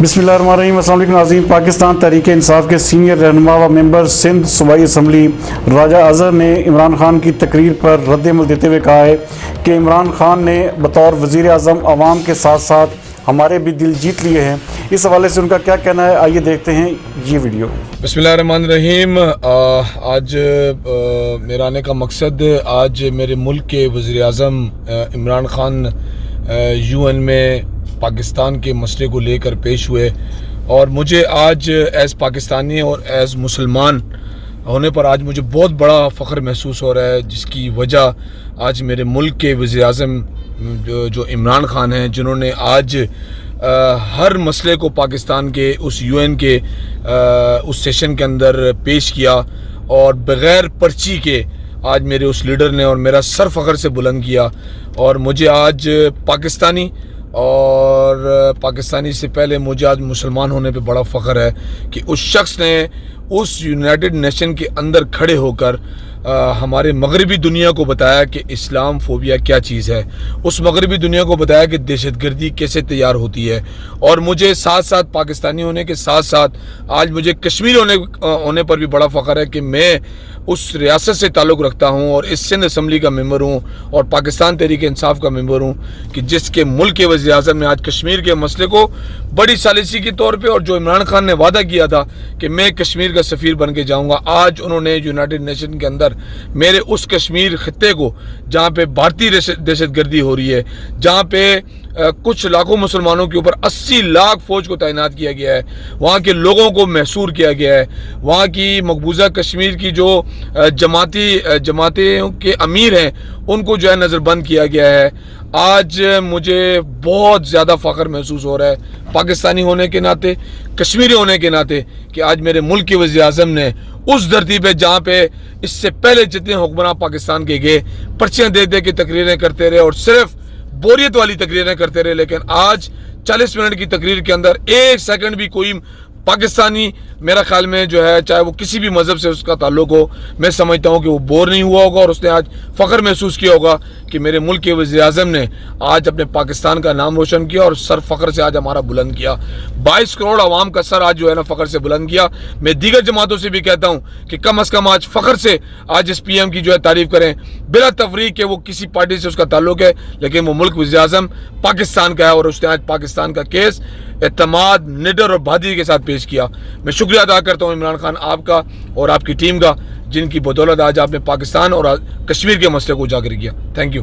बिस्मिल्लाहिर्रहमानिर्रहीम। अस्सलाम वालेकुम नाज़रीन। पाकिस्तान तहरीक इंसाफ के सीनियर रहनुमा व मेंबर सिंध सूबाई असम्बली राजा अजहर ने इमरान खान की तकरीर पर रद्द-ए-अमल देते हुए कहा है कि इमरान खान ने बतौर वज़ीर आज़म अवाम के साथ साथ हमारे भी दिल जीत लिए हैं। इस हवाले से उनका क्या कहना है, आइए देखते हैं ये वीडियो। बिस्मिल्लाहिर्रहमानिर्रहीम। आज मेरा आने का मकसद, आज मेरे मुल्क के वज़ीर आज़म इमरान खान UN में पाकिस्तान के मसले को लेकर पेश हुए और मुझे आज एज़ पाकिस्तानी और एज़ मुसलमान होने पर आज मुझे बहुत बड़ा फ़ख्र महसूस हो रहा है, जिसकी वजह आज मेरे मुल्क के वज़ीर आज़म जो इमरान खान हैं, जिन्होंने आज हर मसले को पाकिस्तान के उस UN के उस सेशन के अंदर पेश किया और बग़ैर पर्ची के आज मेरे उस लीडर ने और मेरा सर फ़ख्र से बुलंद किया। और मुझे आज पाकिस्तानी से पहले मुझे आज मुसलमान होने पे बड़ा फ़ख्र है कि उस शख्स ने उस यूनाइटेड नेशन के अंदर खड़े होकर हमारे मगरबी दुनिया को बताया कि इस्लाम फोबिया क्या चीज़ है, उस मगरबी दुनिया को बताया कि दहशतगर्दी कैसे तैयार होती है। और मुझे साथ साथ पाकिस्तानी होने के साथ साथ आज मुझे कश्मीर होने पर भी बड़ा फ़ख्र है कि मैं उस रियासत से ताल्लुक़ रखता हूँ और इस सिंध असम्बली का मेंबर हूँ और पाकिस्तान तहरीक इंसाफ का मेंबर हूँ कि जिसके मुल्क के वज़ीर आज़म ने आज कश्मीर के मसले को बड़ी सालिसी के तौर पे, और जो इमरान खान ने वादा किया था कि मैं कश्मीर का सफ़ीर बन के जाऊँगा, आज उन्होंने यूनाइटेड नेशन के अंदर मेरे उस कश्मीर खित्ते को, जहाँ पे भारतीय दहशतगर्दी हो रही है, जहाँ पे कुछ लाखों मुसलमानों के ऊपर 80 लाख फ़ौज को तैनात किया गया है, वहाँ के लोगों को महसूर किया गया है, वहाँ की मकबूजा कश्मीर की जो जमातें के अमीर हैं उनको जो है नज़रबंद किया गया है। आज मुझे बहुत ज़्यादा फ़ख्र महसूस हो रहा है पाकिस्तानी होने के नाते, कश्मीरी होने के नाते, कि आज मेरे मुल्क के वज़ीर आज़म ने उस धरती पे जहाँ पे इससे पहले जितने हुक्मरान पाकिस्तान के गए पर्चियाँ दे दे के तकरीरें करते रहे और सिर्फ बोरियत वाली तकरीरें करते रहे, लेकिन आज 40 मिनट की तकरीर के अंदर 1 सेकंड भी कोई पाकिस्तानी, मेरा ख्याल में जो है, चाहे वो किसी भी मज़हब से उसका ताल्लुक़ हो, मैं समझता हूँ कि वो बोर नहीं हुआ होगा और उसने आज फ़ख्र महसूस किया होगा कि मेरे मुल्क के वज़ीर आज़म ने आज अपने पाकिस्तान का नाम रोशन किया और सर फ़ख्र से आज हमारा बुलंद किया। 22 करोड़ आवाम का सर आज जो है ना फ़ख्र से बुलंद किया। मैं दीगर जमातों से भी कहता हूँ कि कम अज़ कम आज फ़ख्र से आज इस PM की जो है तारीफ़ करें, बिला तफरीक के वो किसी पार्टी से उसका ताल्लुक़ है, लेकिन वो मुल्क वज़ीर आज़म पाकिस्तान का है और उसने आज पाकिस्तान का केस एतमाद, निडर और बहादुरी के साथ पेश किया। मैं शुक्रिया अदा करता हूँ इमरान खान आपका और आपकी टीम का, जिनकी बदौलत आज आपने पाकिस्तान और कश्मीर के मसले को उजागर किया। Thank you.